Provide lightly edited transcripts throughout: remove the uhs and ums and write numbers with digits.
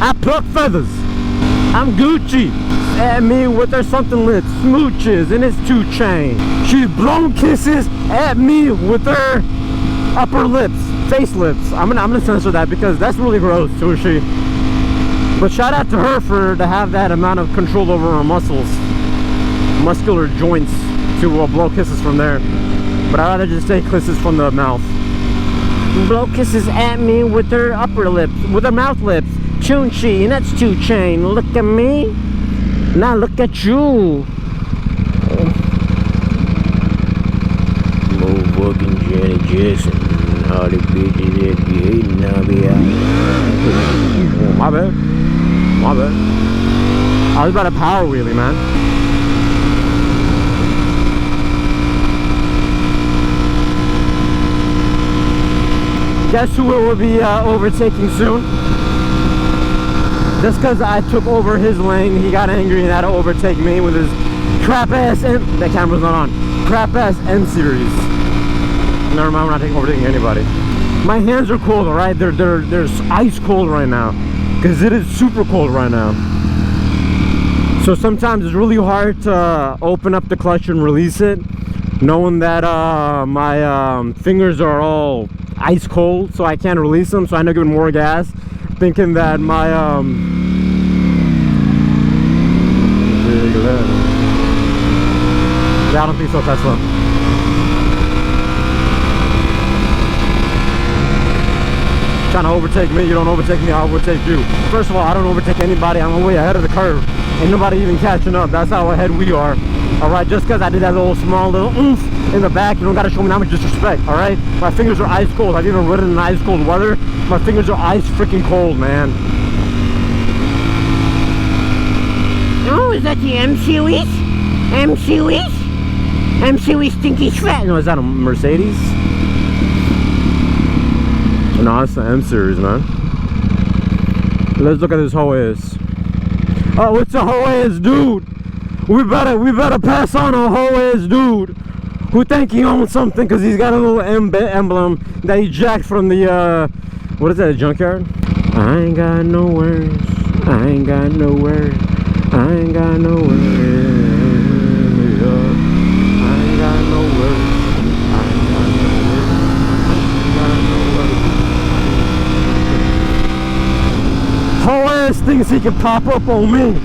I pluck feathers. I'm Gucci. At me with her something lit, smooches, and it's 2 Chain. She's blown kisses at me with her upper lips, face lips. I'm gonna censor that because that's really gross, Tushi. But shout out to her to have that amount of control over her muscles, muscular joints, to blow kisses from there. But I'd rather just take kisses from the mouth. Blow kisses at me with her upper lips, with her mouth lips. Chunchi, and that's 2 Chain. Look at me. Now look at you. Motherfucking Janet Jackson. All the bitches that be hating, I'll be out. Oh, my bad. My bad. I was about a power wheelie, man. Guess who it will be overtaking soon? Just because I took over his lane, he got angry and had to overtake me with his crap ass that camera's not on. Crap ass N series. Never mind, we're not overtaking anybody. My hands are cold, alright? They're ice cold right now. Because it is super cold right now. So sometimes it's really hard to open up the clutch and release it, knowing that my fingers are all ice cold, so I can't release them, so I end up giving more gas, thinking that my yeah, I don't think so, Tesla. Trying to overtake me, you don't overtake me, I'll overtake you. First of all, I don't overtake anybody, I'm way ahead of the curve. Ain't nobody even catching up, that's how ahead we are. Alright, just because I did that small little oomph in the back, you don't gotta show me that much disrespect, alright? My fingers are ice cold. I've even ridden in ice cold weather. My fingers are ice freaking cold, man. Oh, is that the M series? M series? M series stinky fat. No, is that a Mercedes? No, it's the M series, man. Let's look at this whole ass. Oh, it's a whole ass dude. We better pass on a whole ass dude who think he owns something because he's got a little emblem that he jacked from the what is that, a junkyard? I ain't got no words. I ain't got no words. I ain't got no words. I ain't got no words. I ain't got no words. I ain't got no words. Whole ass thinks he can pop up on me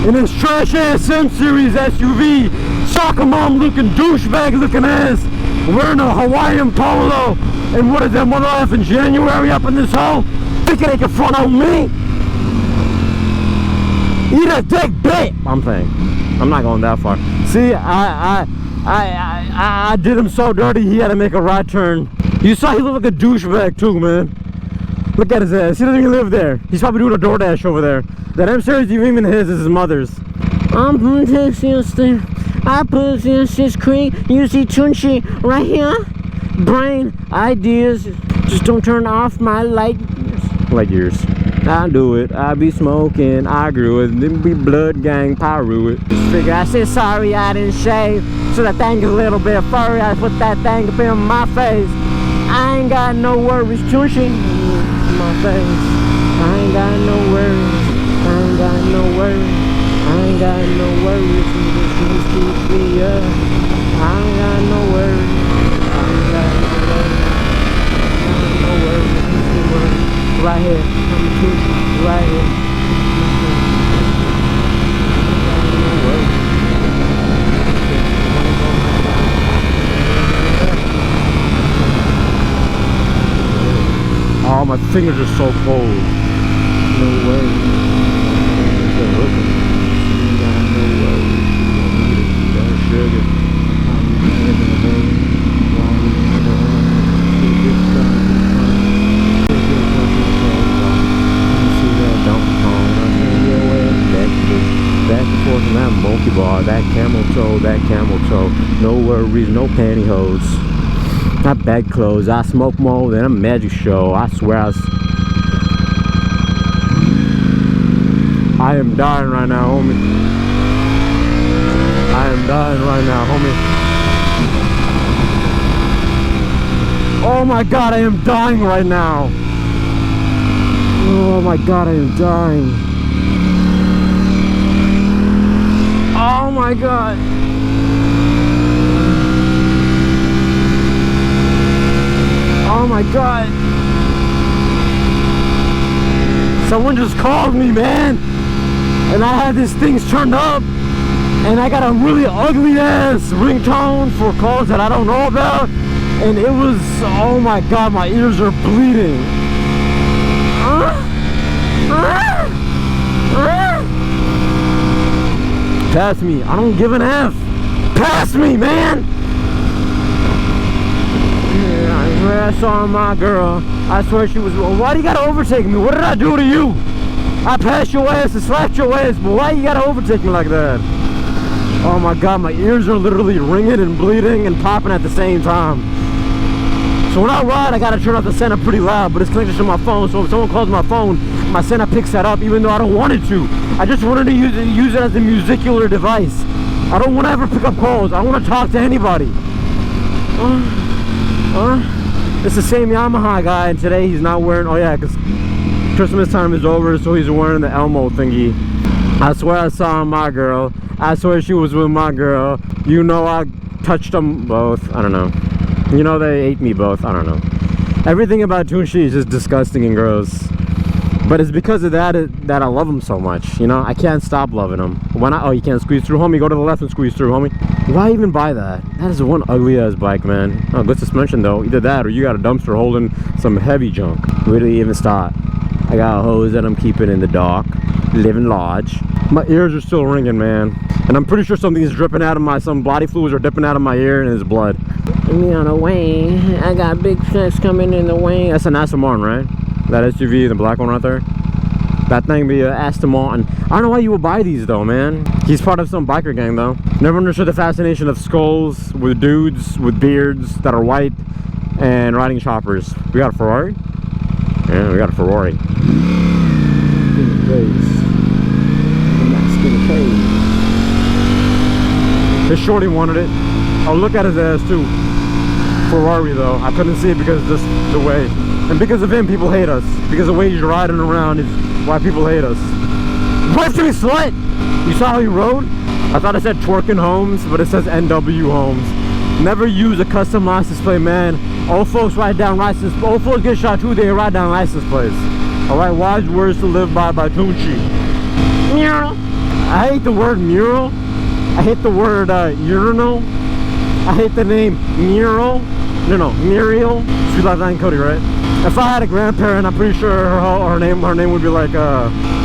in his trash ass M series SUV, soccer mom looking douchebag looking ass, wearing a Hawaiian polo, and what is that mother effing January up in this hole, thinking they can front on me. Eat a dick, bitch. I'm saying, I'm not going that far. See, I did him so dirty he had to make a right turn. You saw he looked like a douchebag too, man. Look at his ass. He doesn't even live there. He's probably doing a DoorDash over there. That M series isn't even his, is his mother's. I'm from Texas. I put this cream. You see Chunchi right here? Brain ideas. Just don't turn off my light years. I do it. I be smoking. I grew it. Then be blood gang pyro it. Just figure I said sorry I didn't shave, so that thing is a little bit furry. I put that thing up in my face. I ain't got no worries, Chunchi. My face. I ain't got no worries. I ain't got no worries. I ain't got no worries. You just keep me up. I ain't got no worries. I ain't got no worries. I ain't got no worries. Right here. I'm Chunchi. Right here. No worries. Oh, my fingers are so cold. No worries. Back and forth from that monkey bar, that camel toe, no worries, no pantyhose. I bag clothes, I smoke more than a magic show. I swear I am dying right now, homie. I am dying right now, homie. Oh my god, I am dying right now. Oh my god, I am dying. Oh my god. Oh my god. Someone just called me, man. And I had these things turned up. And I got a really ugly ass ringtone for calls that I don't know about. And it was, oh my god, my ears are bleeding. Pass me. I don't give an F. Pass me, man. Yeah, I swear I saw my girl. I swear she was. Why do you gotta overtake me? What did I do to you? I passed your ass and slapped your ass, but why you gotta overtake me like that? Oh my god, my ears are literally ringing and bleeding and popping at the same time. So when I ride, I gotta turn off the center pretty loud, but it's connected to my phone, so if someone calls my phone, my center picks that up, even though I don't want it to. I just wanted to use it as a musicular device. I don't want to ever pick up calls. I don't want to talk to anybody. It's the same Yamaha guy, and today he's not wearing, oh yeah, because Christmas time is over, so he's wearing the Elmo thingy. I swear I saw my girl. I swear she was with my girl. You know I touched them both. I don't know. You know they ate me both. I don't know. Everything about Tunchi is just disgusting and gross. But it's because of that that I love him so much. You know, I can't stop loving him. When oh, you can't squeeze through, homie. Go to the left and squeeze through, homie. Why even buy that? That is one ugly ass bike, man. Oh, good suspension though. Either that or you got a dumpster holding some heavy junk. Where do you even start? I got a hose that I'm keeping in the dark, living large. My ears are still ringing, man. And I'm pretty sure something is dripping out of some body fluids are dipping out of my ear and it's blood. Get me on the way. I got big trucks coming in the way. That's an Aston Martin, right? That SUV, the black one right there. That thing be a Aston Martin. I don't know why you would buy these though, man. He's part of some biker gang though. Never understood the fascination of skulls with dudes with beards that are white and riding choppers. We got a Ferrari? Yeah, we got a Ferrari. This shorty wanted it. Oh, look at his ass too. Ferrari though. I couldn't see it because just the way. And because of him, people hate us. Because the way he's riding around is why people hate us. What's to me, slut? You saw how he rode? I thought it said Twerking Homes, but it says NW Homes. Never use a custom license plate, man. Old folks write down license. Old folks get shot too, they write down license plates. Alright, wise words to live by Tunchi. Mural. I hate the word mural. I hate the word urinal. I hate the name Mural. No, Muriel. She's like that in Cody, right? If I had a grandparent, I'm pretty sure her name would be like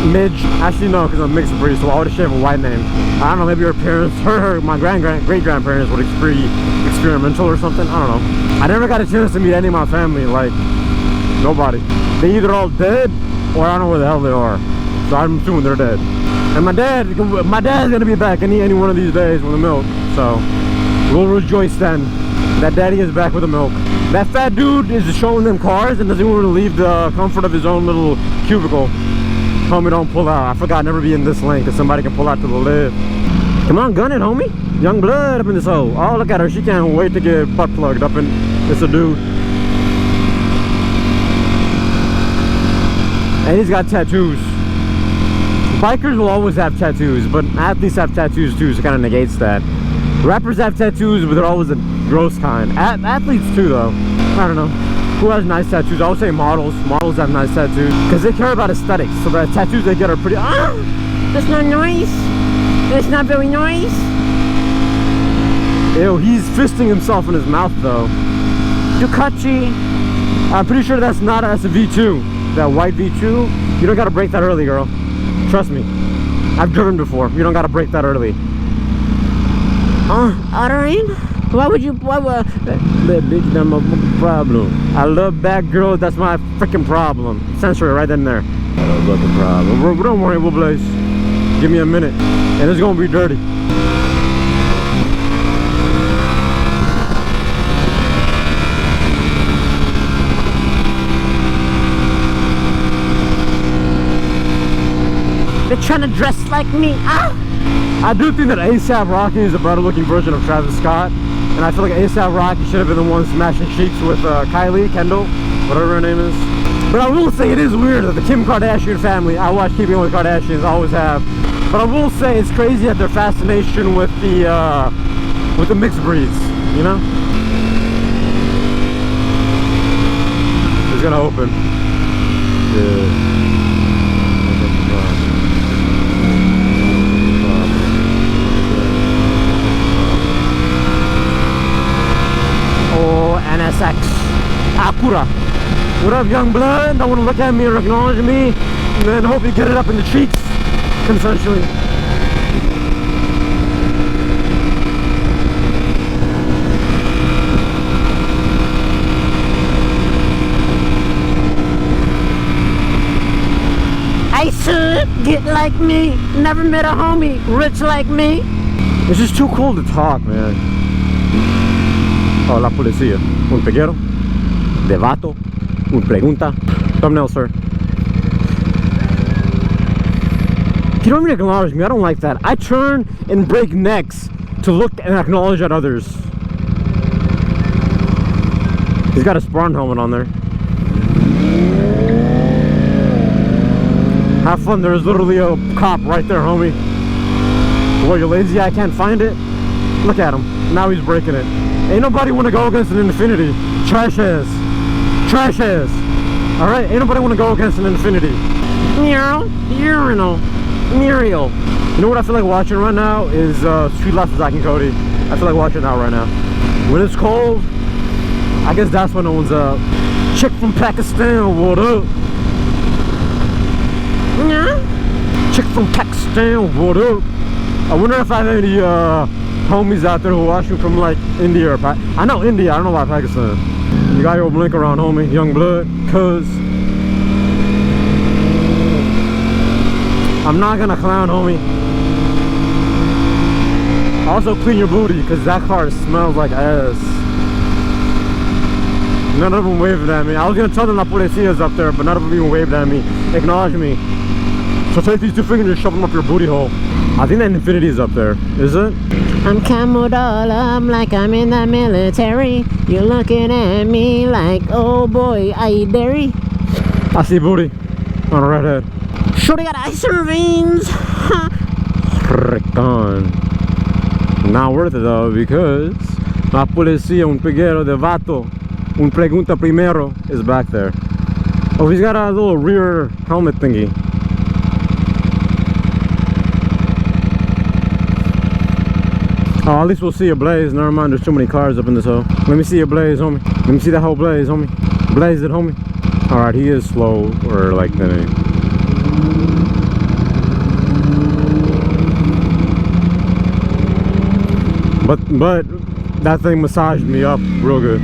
Midge. Actually, no, because I'm mixed breed, so why would she have a white name? I don't know, maybe her parents, my great-grandparents would be experimental or something. I don't know. I never got a chance to meet any of my family, like, nobody. They either all dead, or I don't know where the hell they are. So I'm assuming they're dead. And my dad's gonna be back any one of these days with the milk. So we'll rejoice then that daddy is back with the milk. That fat dude is showing them cars and doesn't want to leave the comfort of his own little cubicle. Homie, don't pull out. I forgot never be in this lane because somebody can pull out to the left. Come on, gun it, homie. Young blood up in this hole. Oh, look at her. She can't wait to get butt plugged up in. It's a dude. And he's got tattoos. Bikers will always have tattoos, but athletes have tattoos too, so it kind of negates that. Rappers have tattoos, but they're always a gross kind. Athletes too, though. I don't know. Who has nice tattoos? I would say models. Models have nice tattoos because they care about aesthetics. So the tattoos they get are pretty. That's not nice. That's not very nice. Ew, he's fisting himself in his mouth though. Ducati. I'm pretty sure that's not a V2. That white V2. You don't gotta brake that early, girl. Trust me. I've driven before. You don't gotta brake that early. Alright. Why would that bitch, that's my problem. I love bad girls, that's my freaking problem. Censor it right in there. I don't love the problem. Don't worry, we'll blaze. Give me a minute. And it's gonna be dirty. They're trying to dress like me. I do think that A$AP Rocky is a better looking version of Travis Scott. And I feel like A$AP Rocky should have been the one smashing cheeks with Kylie Kendall, whatever her name is. But I will say it is weird that the Kim Kardashian family, I watch Keeping Up with Kardashians, always have. But I will say it's crazy at their fascination with the mixed breeds, you know? It's gonna open. Yeah. NSX Acura. What up, young blood? Don't want to look at me or acknowledge me, and then hope you get it up in the cheeks consensually. I should get like me. Never met a homie rich like me. It's just too cool to talk, man. Oh, la policía. Un peguero. De vato. Un pregunta. Thumbnail, sir. You don't even acknowledge me. I don't like that. I turn and break necks to look and acknowledge at others. He's got a Spawn helmet on there. Have fun. There's literally a cop right there, homie. Well, you're lazy. I can't find it. Look at him. Now he's breaking it. Ain't nobody want to go against an Infinity. Trash ass. Trash ass. Alright? Ain't nobody want to go against an Infinity. Urinal. Urinal. Muriel. You know what I feel like watching right now is Street Life of Zack and Cody. I feel like watching that right now. When it's cold, I guess that's when no one's up. Chick from Pakistan, what up? Yeah. Chick from Pakistan, what up? I wonder if I have any homies out there who watch me from like India or I know India, I don't know why Pakistan. You got your blink around, homie, young blood, cuz I'm not gonna clown, homie. Also clean your booty, cause that car smells like ass. None of them waved at me. I was gonna tell them La Policia's up there, but none of them even waved at me. Acknowledge me. So take these two fingers and shove them up your booty hole. I think that Infinity is up there. Is it? I'm camoed all up like I'm in the military. You're looking at me like, oh boy, I eat dairy. I see booty on a redhead. Shorty got ice in her veins. Fricon. Not worth it though, because La Policía, un peguero de vato, un pregunta primero is back there. Oh, he's got a little rear helmet thingy. Oh, at least we'll see a blaze. Never mind, there's too many cars up in this hole. Let me see a blaze, homie. Let me see that whole blaze, homie. Blaze it, homie. Alright, he is slow, or like thinning. But that thing massaged me up real good.